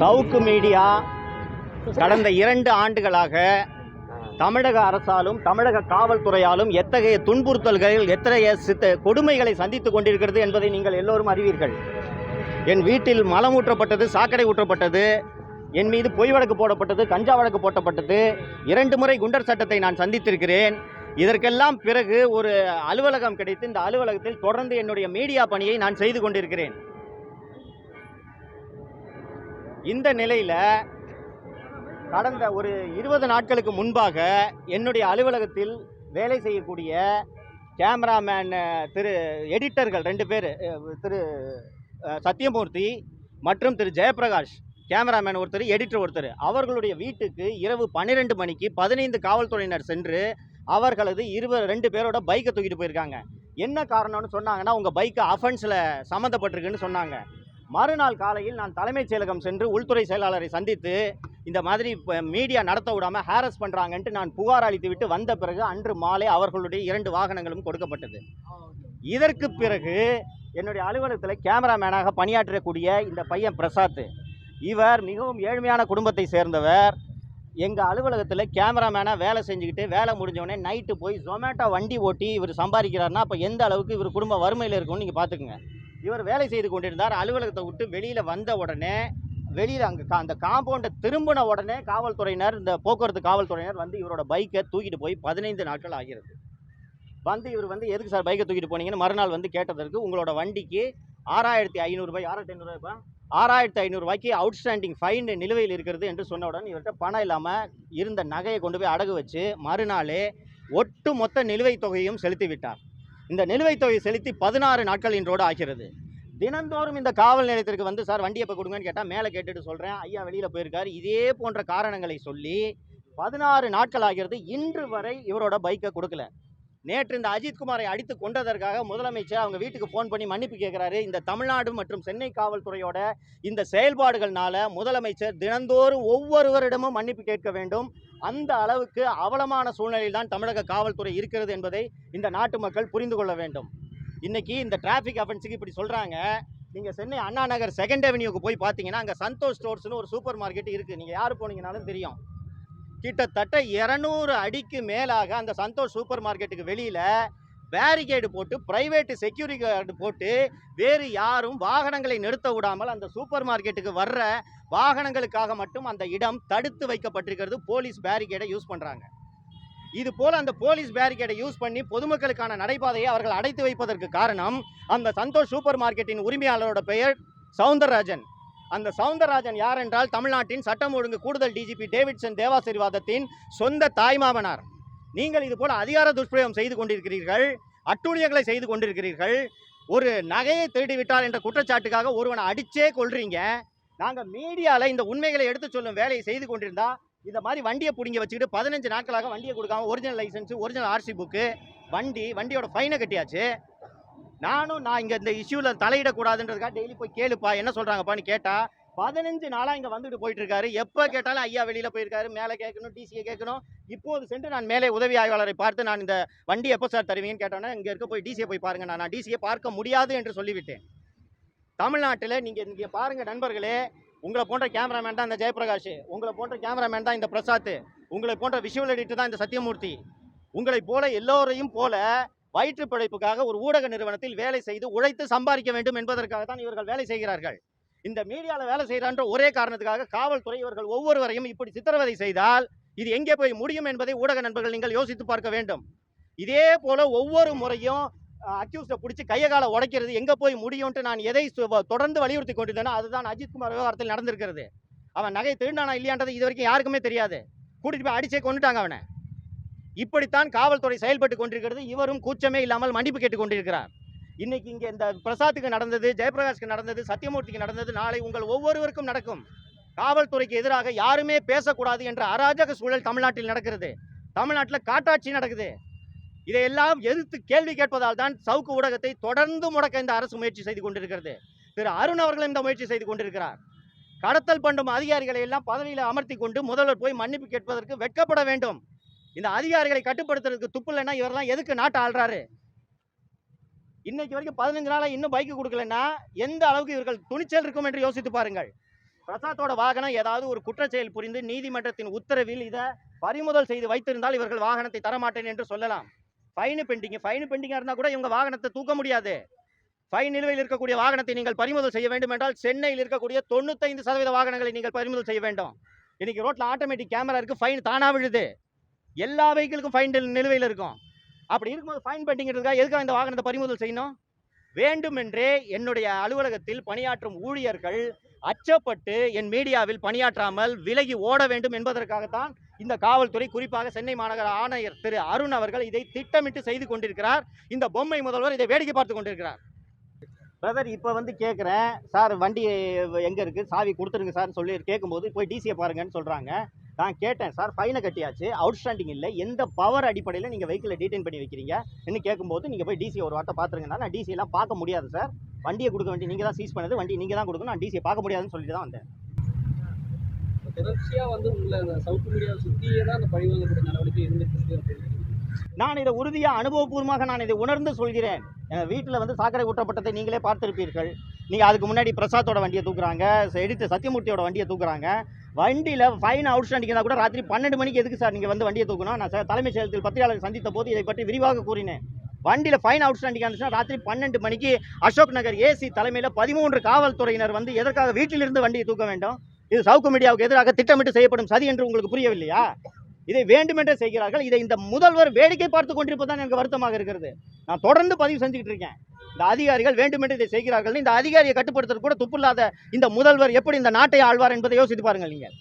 சவுக்கு media கடந்த 2 ஆண்டுகளாக தமிழக அரசாலும் தமிழக காவல்துறையாலும் எத்தகைய துன்புறுத்தல்கள், எத்தகைய கொடுமைகளை சந்தித்துக் கொண்டிருக்கிறது என்பதை நீங்கள் எல்லோரும் அறிவீர்கள். என் வீட்டில் மலம் ஊற்றப்பட்டது, சாக்கடை ஊற்றப்பட்டது, என் மீது பொய் வழக்கு போடப்பட்டது, கஞ்சா வழக்கு போட்டப்பட்டது, 2 முறை குண்டர் சட்டத்தை நான் சந்தித்திருக்கிறேன். இதற்கெல்லாம் பிறகு ஒரு அலுவலகம் கிடைத்து இந்த அலுவலகத்தில் தொடர்ந்து என்னுடைய மீடியா பணியை நான் செய்து கொண்டிருக்கிறேன். இந்த நிலையில் கடந்த ஒரு 20 நாட்களுக்கு முன்பாக என்னுடைய அலுவலகத்தில் வேலை செய்யக்கூடிய கேமராமேன் எடிட்டர்கள் 2 பேர், திரு சத்தியமூர்த்தி மற்றும் திரு ஜெயபிரகாஷ், கேமராமேன் ஒருத்தர், எடிட்டர் ஒருத்தர், அவர்களுடைய வீட்டுக்கு இரவு 12 மணிக்கு 15 காவல்துறையினர் சென்று அவர்களது 2 பேரோட பைக்கை தூக்கிட்டு போயிருக்காங்க. என்ன காரணம்னு சொன்னாங்கன்னா, உங்கள் பைக்கை அஃபென்ஸில் சம்மந்தப்பட்டிருக்குன்னு சொன்னாங்க. மறுநாள் காலையில் நான் தலைமைச் செயலகம் சென்று உள்துறை செயலாளரை சந்தித்து இந்த மாதிரி மீடியா நடத்த விடாமல் ஹாரஸ் பண்ணுறாங்கன்ட்டு நான் புகார் அளித்து விட்டு வந்த பிறகு அன்று மாலை அவர்களுடைய 2 வாகனங்களும் கொடுக்கப்பட்டது. இதற்கு பிறகு என்னுடைய அலுவலகத்தில் கேமராமேனாக பணியாற்றக்கூடிய இந்த பையன் பிரசாத், இவர் மிகவும் ஏழ்மையான குடும்பத்தை சேர்ந்தவர். எங்கள் அலுவலகத்தில் கேமராமேனாக வேலை செஞ்சுக்கிட்டு வேலை முடிஞ்சவொடனே நைட்டு போய் ஜொமேட்டோ வண்டி ஓட்டி இவர் சம்பாதிக்கிறாருன்னா அப்போ எந்த அளவுக்கு இவர் குடும்ப வறுமையில் இருக்கும்னு நீங்கள் பார்த்துக்குங்க. இவர் வேலை செய்து கொண்டிருந்தார். அலுவலகத்தை விட்டு வெளியில் வந்த உடனே வெளியில் அந்த காம்பவுண்டை திரும்பின உடனே காவல்துறையினர், இந்த போக்குவரத்து காவல்துறையினர் வந்து இவரோட பைக்கை தூக்கிட்டு போய் 15 நாட்கள் ஆகிறது. வந்து இவர் எதுக்கு சார் பைக்கை தூக்கிட்டு போனீங்கன்னு மறுநாள் கேட்டதற்கு, உங்களோட வண்டிக்கு 6,500 ரூபாய், 6,500 ரூபாய்க்கு அவுட்ஸ்டாண்டிங் ஃபைன் நிலுவையில் இருக்கிறது என்று சொன்னவுடன் இவர்கிட்ட பணம் இல்லாமல் இருந்த நகையை கொண்டு போய் அடகு வச்சு மறுநாளே ஒட்டு மொத்த நிலுவைத் தொகையும் செலுத்தி விட்டார். இந்த நிலுவைத் தொகையை செலுத்தி 16 நாட்கள் இன்றோடு ஆகிறது. தினந்தோறும் இந்த காவல் நிலையத்திற்கு சார் வண்டியை இப்போ கொடுங்கன்னு கேட்டால் மேலே கேட்டுட்டு சொல்கிறேன், ஐயா வெளியில் போயிருக்காரு, இதே போன்ற காரணங்களை சொல்லி 16 நாட்கள் ஆகிறது. இன்று வரை இவரோட பைக்கை கொடுக்கல. நேற்று இந்த அஜித்குமாரை அடித்து கொண்டதற்காக முதலமைச்சர் அவங்க வீட்டுக்கு ஃபோன் பண்ணி மன்னிப்பு கேட்குறாரு. இந்த தமிழ்நாடு மற்றும் சென்னை காவல்துறையோட இந்த செயல்பாடுகள்னால முதலமைச்சர் தினந்தோறும் ஒவ்வொருவரிடமும் மன்னிப்பு கேட்க வேண்டும். அந்த அளவுக்கு அவலமான சூழ்நிலையில் தான் தமிழக காவல்துறை இருக்கிறது என்பதை இந்த நாட்டு மக்கள் புரிந்து கொள்ள வேண்டும். இன்னைக்கு இந்த டிராஃபிக் அஃபென்ஸுக்கு இப்படி சொல்கிறாங்க. நீங்கள் சென்னை அண்ணா நகர் 2nd அவென்யூக்கு போய் பார்த்தீங்கன்னா அங்கே சந்தோஷ் ஸ்டோர்ஸ்னு ஒரு சூப்பர் மார்க்கெட் இருக்குது. நீங்கள் யார் போனீங்கன்னாலும் தெரியும். கிட்டத்தட்ட 200 அடிக்கு மேலாக அந்த சந்தோஷ் சூப்பர் மார்க்கெட்டுக்கு வெளியில் பேரிகேடு போட்டு, பிரைவேட்டு செக்யூரிட்டி கார்டு போட்டு, வேறு யாரும் வாகனங்களை நிறுத்த விடாமல் அந்த சூப்பர் மார்க்கெட்டுக்கு வர்ற வாகனங்களுக்காக மட்டும் அந்த இடம் தடுத்து வைக்கப்பட்டிருக்கிறது. போலீஸ் பேரிகேடை யூஸ் பண்ணுறாங்க. இது போல் அந்த போலீஸ் பேரிகேடை யூஸ் பண்ணி பொதுமக்களுக்கான நடைபாதையை அவர்கள் அடைத்து வைப்பதற்கு காரணம், அந்த சந்தோஷ் சூப்பர் மார்க்கெட்டின் உரிமையாளரோட பெயர் சவுந்தரராஜன். அந்த சவுந்தரராஜன் யார் என்றால் தமிழ்நாட்டின் சட்டம் ஒழுங்கு கூடுதல் டிஜிபி டேவிட்சன் தேவாசீர்வாதத்தின் சொந்த தாய்மாமனார். நீங்கள் இது போல அதிகார துஷ்பிரயோகம் செய்து கொண்டிருக்கிறீர்கள், அட்டூழியங்களை செய்து கொண்டிருக்கிறீர்கள். ஒரு நகையை திருடி விட்டார் என்ற குற்றச்சாட்டுக்காக ஒருவனை அடிச்சே கொள்றீங்க. நாங்கள் மீடியாவில் இந்த உண்மைகளை எடுத்து சொல்லும் வேலையை செய்து கொண்டிருந்தா இந்த மாதிரி வண்டியை பிடிங்க வச்சுக்கிட்டு 15 நாட்களாக வண்டியை கொடுக்காம original licence, original RC book, வண்டியோட ஃபைனை கட்டியாச்சு. நான் இங்கே இந்த இஷ்யூவில் தலையிடக்கூடாதுன்றதுக்காக டெய்லி போய் கேளுப்பா என்ன சொல்கிறாங்கப்பான்னு கேட்டால் 15 நாளாக இங்கே வந்துட்டு போயிட்டு இருக்காரு. எப்போ கேட்டாலும் ஐயா வெளியில் போயிருக்காரு, மேலே கேட்கணும், டிசியை கேட்கணும். இப்போது சென்று நான் மேலே உதவி ஆய்வாளரை பார்த்து நான் இந்த வண்டி எப்போ சார் தருவீங்கன்னு கேட்டோன்னா, இங்கே இருக்க போய் டிசியை போய் பாருங்க, நான் டிசியை பார்க்க முடியாது என்று சொல்லிவிட்டேன். தமிழ்நாட்டில் நீங்கள் இங்கே பாருங்கள் நண்பர்களே, உங்களை போன்ற கேமராமேன் தான் இந்த ஜெயபிரகாஷ், உங்களை போன்ற கேமராமேன் தான் இந்த பிரசாத், உங்களை போன்ற விஷுவல் எடிட்டர் தான் இந்த சத்தியமூர்த்தி. உங்களை போல எல்லோரையும் போல வயிற்று பிழைப்புக்காக ஒரு ஊடக நிறுவனத்தில் வேலை செய்து உழைத்து சம்பாதிக்க வேண்டும் என்பதற்காக தான் இவர்கள் வேலை செய்கிறார்கள். இந்த மீடியாவில் வேலை செய்கிறான்ற ஒரே காரணத்துக்காக காவல்துறை இவர்கள் ஒவ்வொருவரையும் இப்படி சித்திரவதை செய்தால் இது எங்கே போய் முடியும் என்பதை ஊடக நண்பர்கள் நீங்கள் யோசித்து பார்க்க வேண்டும். இதே போல ஒவ்வொரு முறையும் அக்யூஸ்டை பிடிச்சி கையகால உடைக்கிறது எங்கே போய் முடியும்ட்டு நான் எதை தொடர்ந்து வலியுறுத்தி கொண்டிருந்தேனோ அதுதான் அஜித்குமார் விவகாரத்தில் நடந்திருக்கிறது. அவன் நகை திருடானா இல்லையான்றது இது வரைக்கும் யாருக்குமே தெரியாது. கூட்டிட்டு போய் அடிச்சே கொண்டுட்டாங்க அவனை. இப்படித்தான் காவல்துறை செயல்பட்டு கொண்டிருக்கிறது. இவரும் கூச்சமே இல்லாமல் மன்னிப்பு கேட்டுக் கொண்டிருக்கிறார். இன்னைக்கு இங்கே இந்த பிரசாத்துக்கு நடந்தது, ஜெயபிரகாஷ்க்கு நடந்தது, சத்தியமூர்த்திக்கு நடந்தது, நாளை உங்கள் ஒவ்வொருவருக்கும் நடக்கும். காவல்துறைக்கு எதிராக யாருமே பேசக்கூடாது என்ற அராஜக சூழல் தமிழ்நாட்டில் நடக்கிறது. தமிழ்நாட்டில் காட்டாட்சி நடக்குது. இதையெல்லாம் எதிர்த்து கேள்வி கேட்பதால் தான் சவுக்கு ஊடகத்தை தொடர்ந்து முடக்க இந்த அரசு முயற்சி செய்து கொண்டிருக்கிறது. திரு அருண் அவர்களும் இந்த முயற்சி செய்து கொண்டிருக்கிறார். கடத்தல் பண்ணும் அதிகாரிகளை எல்லாம் பதவியில் அமர்த்தி கொண்டு முதல்வர் போய் மன்னிப்பு கேட்பதற்கு வெட்கப்பட வேண்டும். இந்த அதிகாரிகளை கட்டுப்படுத்துறதுக்கு துப்பு இல்லைன்னா இவரெல்லாம் எதுக்கு நாட்டை ஆள்றாரு? இன்னைக்கு வரைக்கும் 15 நாளா இன்னும் பைக் கொடுக்கலன்னா எந்த அளவுக்கு இவர்கள் துணிச்சல் இருக்கும் என்று யோசித்து பாருங்கள். பிரசாத்தோட வாகனம் ஏதாவது ஒரு குற்றச்செயல் புரிந்து நீதிமன்றத்தின் உத்தரவில் இதை பறிமுதல் செய்து வைத்திருந்தால் இவர்கள் வாகனத்தை தரமாட்டேன் என்று சொல்லலாம். ஃபைன் பெண்டிங்கா இருந்தா கூட இவங்க வாகனத்தை தூக்க முடியாது. ஃபைன் நிலுவையில் இருக்கக்கூடிய வாகனத்தை நீங்கள் பறிமுதல் செய்ய வேண்டும் என்றால் சென்னையில் இருக்கக்கூடிய 95% வாகனங்களை நீங்கள் பறிமுதல் செய்ய வேண்டும். இன்னைக்கு ரோட்ல ஆட்டோமேட்டிக் கேமரா இருக்கு, ஃபைன் தானா விழுது. எல்லா வெஹிக்கிளுக்கும் ஃபைன் நிலுவையில் இருக்கும். அப்படி இருக்கும்போது ஃபைன் பெண்டிங்கிறதுக்காக எதுக்காக இந்த வாகனத்தை பறிமுதல் செய்யணும்? வேண்டுமென்றே என்னுடைய அலுவலகத்தில் பணியாற்றும் ஊழியர்கள் அச்சப்பட்டு என் மீடியாவில் பணியாற்றாமல் விலகி ஓட வேண்டும் என்பதற்காகத்தான் இந்த காவல்துறை, குறிப்பாக சென்னை மாநகர ஆணையர் திரு அருண் அவர்கள் இதை திட்டமிட்டு செய்து கொண்டிருக்கிறார். இந்த பொம்மை முதல்வர் இதை வேடிக்கை பார்த்து கொண்டிருக்கிறார். பிரதர், இப்போ வந்து கேட்குறேன் சார், வண்டி எங்கே இருக்குது, சாவி கொடுத்துருங்க சார் சொல்லி கேட்கும்போது போய் டிசியை பாருங்கன்னு சொல்கிறாங்க. நான் கேட்டேன் சார், ஃபைனை கட்டியாச்சு, அவுட்ஸ்டாண்டிங் இல்லை, எந்த பவர் அடிப்படையில் நீங்கள் வெஹிக்கிளை டீடைன் பண்ணி வைக்கிறீங்க என்ன கேட்கும்போது நீங்கள் போய் டிசியை ஒரு வார்த்தை பார்த்துருங்கன்னா, நான் டிசியெல்லாம் பார்க்க முடியாது சார், வண்டியை கொடுக்க வேண்டிய நீங்கள் தான் சீஸ் பண்ணது, வண்டி நீங்கள் தான் கொடுக்கணும், நான் டிசியை பார்க்க முடியாதுன்னு சொல்லிட்டு தான் வந்தேன். தொடர்ச்சியாக வந்து உங்களை சவுத் மீடியாவை சுற்றியே தான் அந்த பழிவாங்கக்கூடிய நடவடிக்கை இருந்துட்டு அப்படின்னு நான் இதை உறுதியாக அனுபவபூர்வமாக நான் இதை உணர்ந்து சொல்கிறேன். வீட்டில் வந்து சாக்கடை ஊற்றப்பட்டதை நீங்களே பார்த்துருப்பீர்கள். நீங்கள் அதுக்கு முன்னாடி பிரசாத்தோட வண்டியை தூக்குறாங்க, எடிட்டர் சத்தியமூர்த்தியோட வண்டியை தூக்குறாங்க. வண்டியில் ஃபைன் அவுட்ஸ்டாண்டிங் இருந்தால் கூட ராத்திரி 12 மணிக்கு எதுக்கு சார் நீங்கள் வந்து வண்டியை தூக்கணும்? நான் தலைமைச் செயலகத்தில் பத்திரிகையாளர் சந்தித்த போது இதை பற்றி விரிவாக கூறினேன். வண்டியில் ஃபைன் அவுட்ஸ்டாண்டிங் இருந்துச்சுன்னா ராத்திரி 12 மணிக்கு அசோக் நகர் ஏசி தலைமையில் 13 காவல்துறையினர் வந்து எதற்காக வீட்டிலிருந்து வண்டியை தூக்க வேண்டும்? இது சவுக்கு மீடியாவுக்கு எதிராக திட்டமிட்டு செய்யப்படும் சதி என்று உங்களுக்கு புரியவில்லையா? இதை வேண்டுமென்றே செய்கிறார்கள். இதை இந்த முதல்வர் வேடிக்கை பார்த்து கொண்டிருப்பதுதான் எனக்கு வருத்தமாக இருக்கிறது. நான் தொடர்ந்து பதிவு செஞ்சுக்கிட்டு இருக்கேன். இந்த அதிகாரிகள் வேண்டுமென்றே இதை செய்கிறார்கள். இந்த அதிகாரியை கட்டுப்படுத்துறது கூட துப்பில்லாத இந்த முதல்வர் எப்படி இந்த நாட்டை ஆழ்வார் என்பதை யோசித்து பாருங்கள் நீங்கள்.